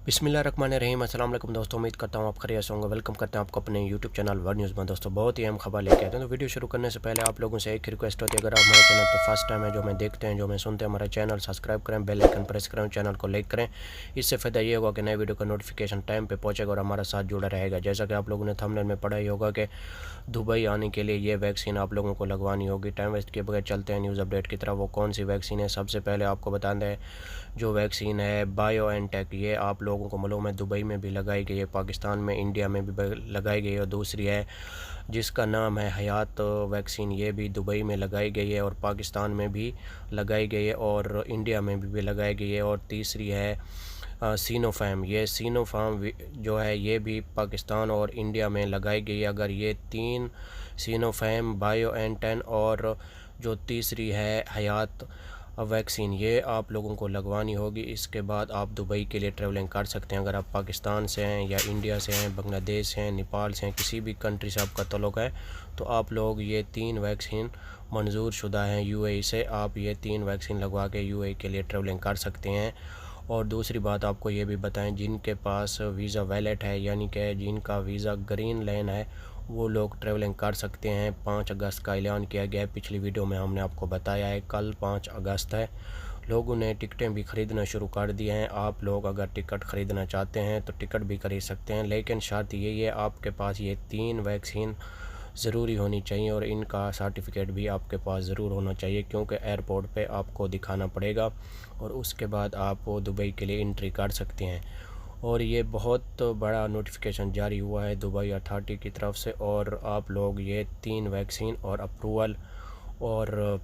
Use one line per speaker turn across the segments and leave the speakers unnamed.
बिस्मिल्लाहिर्रहमानिर्रहीम। अस्सलाम वालेकुम दोस्तों, उम्मीद करता हूँ आप खैरियत से होंगे। वेलकम करते हैं आपको अपने यूट्यूब चैनल वर्ल्ड न्यूज़ में। दोस्तों बहुत ही अहम खबर लेके आते हैं। तो वीडियो शुरू करने से पहले आप लोगों से एक रिक्वेस्ट होती है, अगर आप हमारे चैनल पर फर्स्ट टाइम है, जो मैं देखते हैं, जो मैं सुनते हैं, हमारा चैनल सब्सक्राइब करें, बेल आइकन प्रेस करें, चैनल को लाइक करें। इससे फ़ायदा ये होगा कि नए वीडियो का नोटिफिकेशन टाइम पर पहुँचेगा और हमारा साथ जुड़ा रहेगा। जैसा कि आप लोगों ने थंबनेल में पढ़ा ही होगा कि दुबई आने के लिए ये वैक्सीन आप लोगों को लगवानी होगी। टाइम वेस्ट किए बगैर चलते हैं न्यूज़ अपडेट की तरफ। वो कौन सी वैक्सीन है, सबसे पहले आपको बता दें, जो वैक्सीन है बायोएनटेक, ये आप लोगों को मालूम है दुबई में भी लगाई गई है, पाकिस्तान में, इंडिया में भी लगाई गई है। और दूसरी है जिसका नाम है हयात वैक्सीन, ये भी दुबई में लगाई गई है और पाकिस्तान में भी लगाई गई है और इंडिया में भी लगाई गई है। और तीसरी है सिनोफार्म, ये सिनोफार्म जो है ये भी पाकिस्तान और इंडिया में लगाई गई है। अगर ये तीन, सिनोफार्म, बायोएनटेक और जो तीसरी है हयात वैक्सीन, ये आप लोगों को लगवानी होगी, इसके बाद आप दुबई के लिए ट्रैवलिंग कर सकते हैं। अगर आप पाकिस्तान से हैं या इंडिया से हैं, बांग्लादेश से हैं, नेपाल से हैं, किसी भी कंट्री से आपका ताल्लुक़ है, तो आप लोग ये तीन वैक्सीन मंजूर शुदा हैं यूएई से, आप ये तीन वैक्सीन लगवा के यूएई के लिए ट्रैवलिंग कर सकते हैं। और दूसरी बात आपको ये भी बताएं, जिनके पास वीज़ा वैलिड है, यानी कि जिनका वीज़ा ग्रीन लाइन है, वो लोग ट्रैवलिंग कर सकते हैं। 5 अगस्त का ऐलान किया गया है, पिछली वीडियो में हमने आपको बताया है। कल 5 अगस्त है, लोगों ने टिकटें भी ख़रीदना शुरू कर दी हैं। आप लोग अगर टिकट ख़रीदना चाहते हैं तो टिकट भी खरीद सकते हैं, लेकिन शर्त यही है आपके पास ये तीन वैक्सीन ज़रूरी होनी चाहिए और इनका सर्टिफिकेट भी आपके पास ज़रूर होना चाहिए, क्योंकि एयरपोर्ट पे आपको दिखाना पड़ेगा और उसके बाद आप दुबई के लिए एंट्री कर सकते हैं। और ये बहुत बड़ा नोटिफिकेशन जारी हुआ है दुबई अथॉरिटी की तरफ से, और आप लोग ये तीन वैक्सीन और अप्रूवल और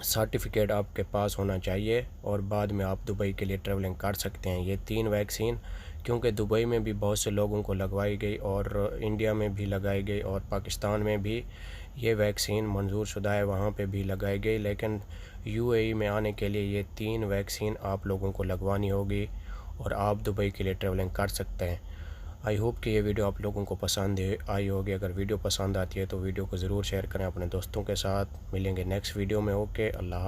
सर्टिफिकेट आपके पास होना चाहिए और बाद में आप दुबई के लिए ट्रैवलिंग कर सकते हैं। ये तीन वैक्सीन, क्योंकि दुबई में भी बहुत से लोगों को लगवाई गई और इंडिया में भी लगाई गई और पाकिस्तान में भी ये वैक्सीन मंजूर शुदा है, वहाँ पे भी लगाई गई, लेकिन यूएई में आने के लिए ये तीन वैक्सीन आप लोगों को लगवानी होगी और आप दुबई के लिए ट्रैवलिंग कर सकते हैं। आई होप कि ये वीडियो आप लोगों को पसंद आई होगी। अगर वीडियो पसंद आती है तो वीडियो को ज़रूर शेयर करें अपने दोस्तों के साथ। मिलेंगे नेक्स्ट वीडियो में। ओके, अल्लाह।